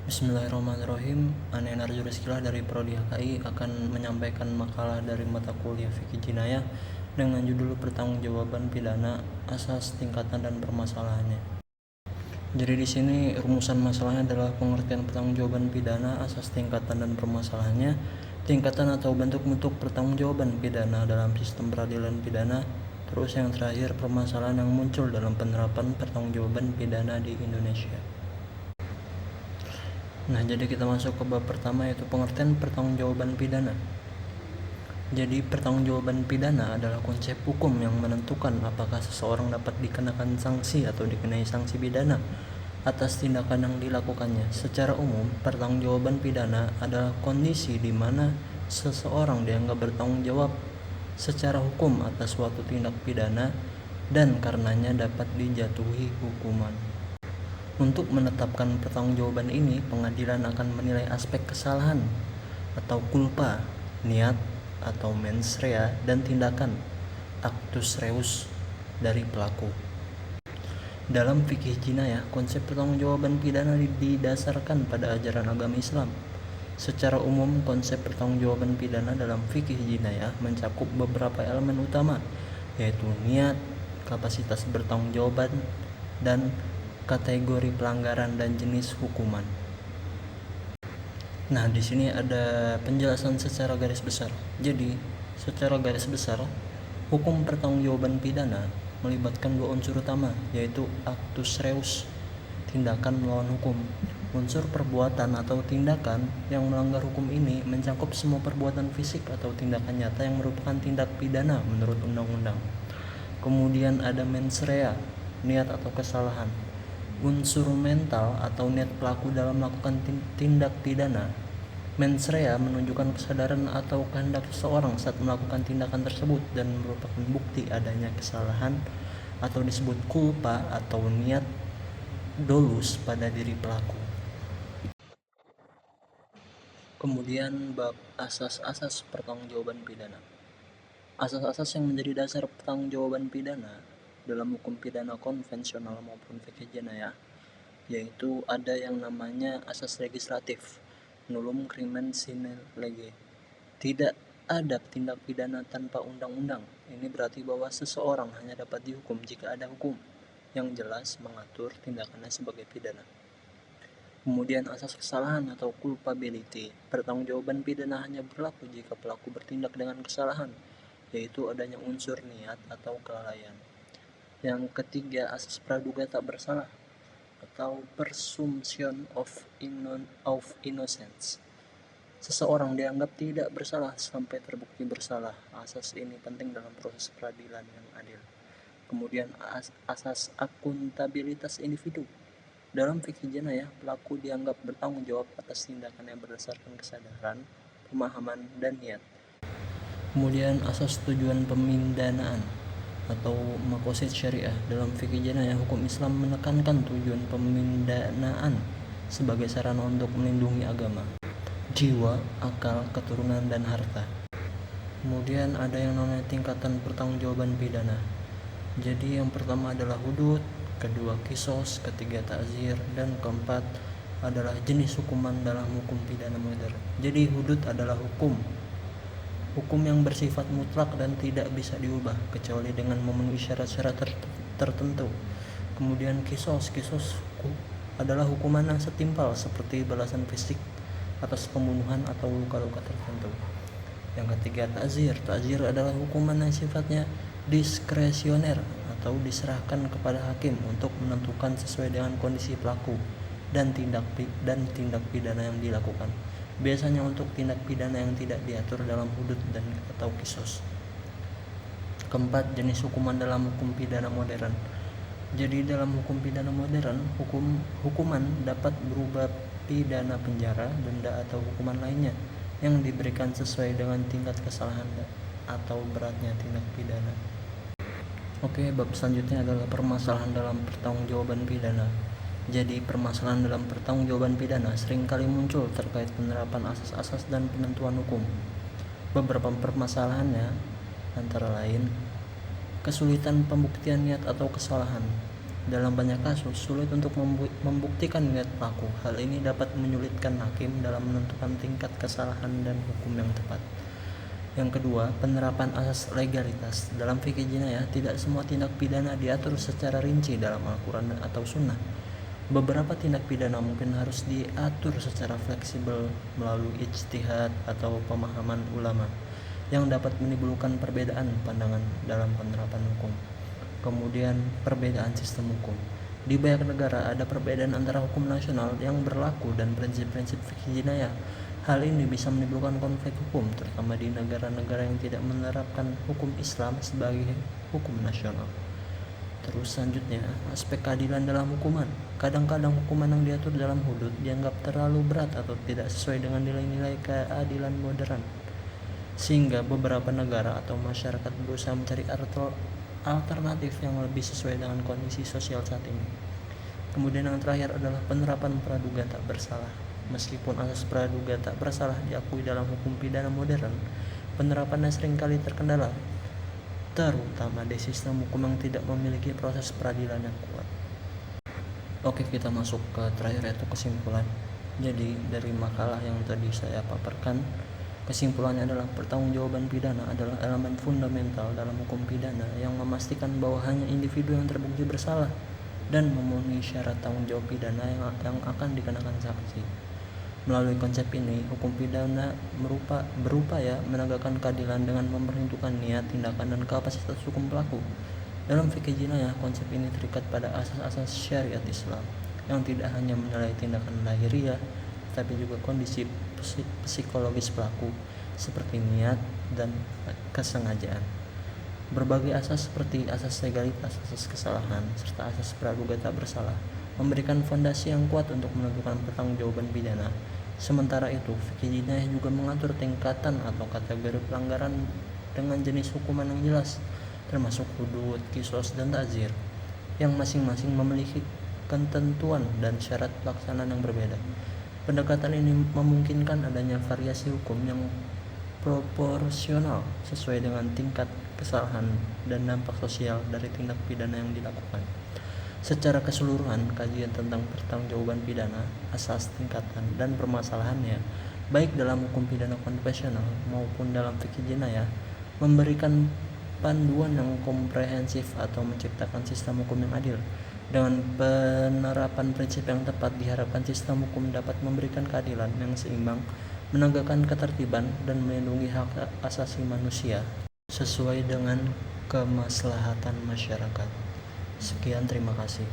Bismillahirrahmanirrahim. Ana Narjo Rizkilah dari Prodi HKI akan menyampaikan makalah dari mata kuliah Fikih Jinayah dengan judul Pertanggungjawaban Pidana, Asas, Tingkatan, dan Permasalahannya. Jadi di sini rumusan masalahnya adalah pengertian pertanggungjawaban pidana, asas, tingkatan, dan permasalahannya, tingkatan atau bentuk-bentuk pertanggungjawaban pidana dalam sistem peradilan pidana, terus yang terakhir permasalahan yang muncul dalam penerapan pertanggungjawaban pidana di Indonesia. Nah, jadi kita masuk ke bab pertama, yaitu pengertian pertanggungjawaban pidana. Jadi pertanggungjawaban pidana adalah konsep hukum yang menentukan apakah seseorang dapat dikenakan sanksi atau dikenai sanksi pidana atas tindakan yang dilakukannya. Secara umum, pertanggungjawaban pidana adalah kondisi di mana seseorang dianggap bertanggung jawab secara hukum atas suatu tindak pidana dan karenanya dapat dijatuhi hukuman. Untuk menetapkan pertanggungjawaban ini, pengadilan akan menilai aspek kesalahan atau culpa, niat atau mens rea, dan tindakan actus reus dari pelaku. Dalam fikih jinayah, konsep pertanggungjawaban pidana didasarkan pada ajaran agama Islam. Secara umum, konsep pertanggungjawaban pidana dalam fikih jinayah mencakup beberapa elemen utama, yaitu niat, kapasitas bertanggungjawaban, dan kategori pelanggaran dan jenis hukuman. Nah, di sini ada penjelasan secara garis besar. Jadi, secara garis besar, hukum pertanggungjawaban pidana melibatkan dua unsur utama, yaitu actus reus, tindakan melawan hukum. Unsur perbuatan atau tindakan yang melanggar hukum ini mencakup semua perbuatan fisik atau tindakan nyata yang merupakan tindak pidana menurut undang-undang. Kemudian ada mens rea, niat atau kesalahan. Unsur mental atau niat pelaku dalam melakukan tindak pidana. Mens rea menunjukkan kesadaran atau kehendak seseorang saat melakukan tindakan tersebut dan merupakan bukti adanya kesalahan atau disebut culpa atau niat dolus pada diri pelaku. Kemudian bab asas-asas pertanggungjawaban pidana. Asas-asas yang menjadi dasar pertanggungjawaban pidana dalam hukum pidana konvensional maupun fikih jinayah, yaitu ada yang namanya asas legislatif, nullum crimen sine lege. Tidak ada tindak pidana tanpa undang-undang. Ini berarti bahwa seseorang hanya dapat dihukum jika ada hukum yang jelas mengatur tindakannya sebagai pidana. Kemudian asas kesalahan atau culpability. Pertanggungjawaban pidana hanya berlaku jika pelaku bertindak dengan kesalahan, yaitu adanya unsur niat atau kelalaian. Yang ketiga, asas praduga tak bersalah atau presumption of innocence. Seseorang dianggap tidak bersalah sampai terbukti bersalah. Asas ini penting dalam proses peradilan yang adil. Kemudian asas akuntabilitas individu. Dalam fikih jinayah, pelaku dianggap bertanggung jawab atas tindakannya berdasarkan kesadaran, pemahaman, dan niat. Kemudian asas tujuan pemindanaan atau makosid syariah. Dalam fikih jinayah, hukum Islam menekankan tujuan pemindanaan sebagai sarana untuk melindungi agama, jiwa, akal, keturunan, dan harta. Kemudian ada yang namanya tingkatan pertanggungjawaban pidana. Jadi yang pertama adalah hudud, kedua kisos, ketiga ta'zir, dan keempat adalah jenis hukuman dalam hukum pidana modern. Jadi hudud adalah hukum yang bersifat mutlak dan tidak bisa diubah kecuali dengan memenuhi syarat-syarat tertentu. Kemudian kisos adalah hukuman yang setimpal seperti balasan fisik atas pembunuhan atau luka-luka tertentu. Yang ketiga ta'zir adalah hukuman yang sifatnya diskresioner atau diserahkan kepada hakim untuk menentukan sesuai dengan kondisi pelaku dan tindak pidana yang dilakukan. Biasanya untuk tindak pidana yang tidak diatur dalam hudud dan atau kisos. Keempat, jenis hukuman dalam hukum pidana modern. Jadi dalam hukum pidana modern, hukuman dapat berupa pidana penjara, denda, atau hukuman lainnya yang diberikan sesuai dengan tingkat kesalahan atau beratnya tindak pidana. Oke, bab selanjutnya adalah permasalahan dalam pertanggungjawaban pidana. Jadi permasalahan dalam pertanggungjawaban pidana seringkali muncul terkait penerapan asas-asas dan penentuan hukum. Beberapa permasalahannya antara lain kesulitan pembuktian niat atau kesalahan. Dalam banyak kasus, sulit untuk membuktikan niat pelaku. Hal ini dapat menyulitkan hakim dalam menentukan tingkat kesalahan dan hukum yang tepat. Yang kedua, penerapan asas legalitas. Dalam fikih jinayah, tidak semua tindak pidana diatur secara rinci dalam Al-Quran atau Sunnah. Beberapa tindak pidana mungkin harus diatur secara fleksibel melalui ijtihad atau pemahaman ulama yang dapat menimbulkan perbedaan pandangan dalam penerapan hukum. Kemudian, perbedaan sistem hukum. Di banyak negara ada perbedaan antara hukum nasional yang berlaku dan prinsip-prinsip fikih jinayah. Hal ini bisa menimbulkan konflik hukum, terutama di negara-negara yang tidak menerapkan hukum Islam sebagai hukum nasional. Terus selanjutnya, aspek keadilan dalam hukuman. Kadang-kadang hukuman yang diatur dalam hudud dianggap terlalu berat atau tidak sesuai dengan nilai-nilai keadilan modern, sehingga beberapa negara atau masyarakat berusaha mencari alternatif yang lebih sesuai dengan kondisi sosial saat ini. Kemudian yang terakhir adalah penerapan praduga tak bersalah. Meskipun asas praduga tak bersalah diakui dalam hukum pidana modern, penerapannya seringkali terkendala, terutama di sistem hukum yang tidak memiliki proses peradilan yang kuat. Oke, kita masuk ke terakhir, yaitu kesimpulan. Jadi dari makalah yang tadi saya paparkan, kesimpulannya adalah pertanggungjawaban pidana adalah elemen fundamental dalam hukum pidana yang memastikan bahwa hanya individu yang terbukti bersalah dan memenuhi syarat tanggung jawab pidana yang akan dikenakan saksi. Melalui konsep ini, hukum pidana berupaya menegakkan keadilan dengan memperhitungkan niat, tindakan, dan kapasitas hukum pelaku. Dalam fikih jinayah, konsep ini terikat pada asas-asas syariat Islam yang tidak hanya menilai tindakan lahiriah, tapi juga kondisi psikologis pelaku seperti niat dan kesengajaan. Berbagai asas seperti asas legalitas, asas kesalahan, serta asas praduga tak bersalah memberikan fondasi yang kuat untuk menentukan pertanggungjawaban pidana. Sementara itu, fikih jinayah juga mengatur tingkatan atau kategori pelanggaran dengan jenis hukuman yang jelas, termasuk hudud, qisas, dan ta'zir, yang masing-masing memiliki ketentuan dan syarat pelaksanaan yang berbeda. Pendekatan ini memungkinkan adanya variasi hukum yang proporsional sesuai dengan tingkat kesalahan dan dampak sosial dari tindak pidana yang dilakukan. Secara keseluruhan, kajian tentang pertanggungjawaban pidana, asas, tingkatan, dan permasalahannya, baik dalam hukum pidana konvensional maupun dalam fikih jinayah, memberikan panduan yang komprehensif atau menciptakan sistem hukum yang adil. Dengan penerapan prinsip yang tepat, diharapkan sistem hukum dapat memberikan keadilan yang seimbang, menegakkan ketertiban, dan melindungi hak asasi manusia sesuai dengan kemaslahatan masyarakat. Sekian, terima kasih.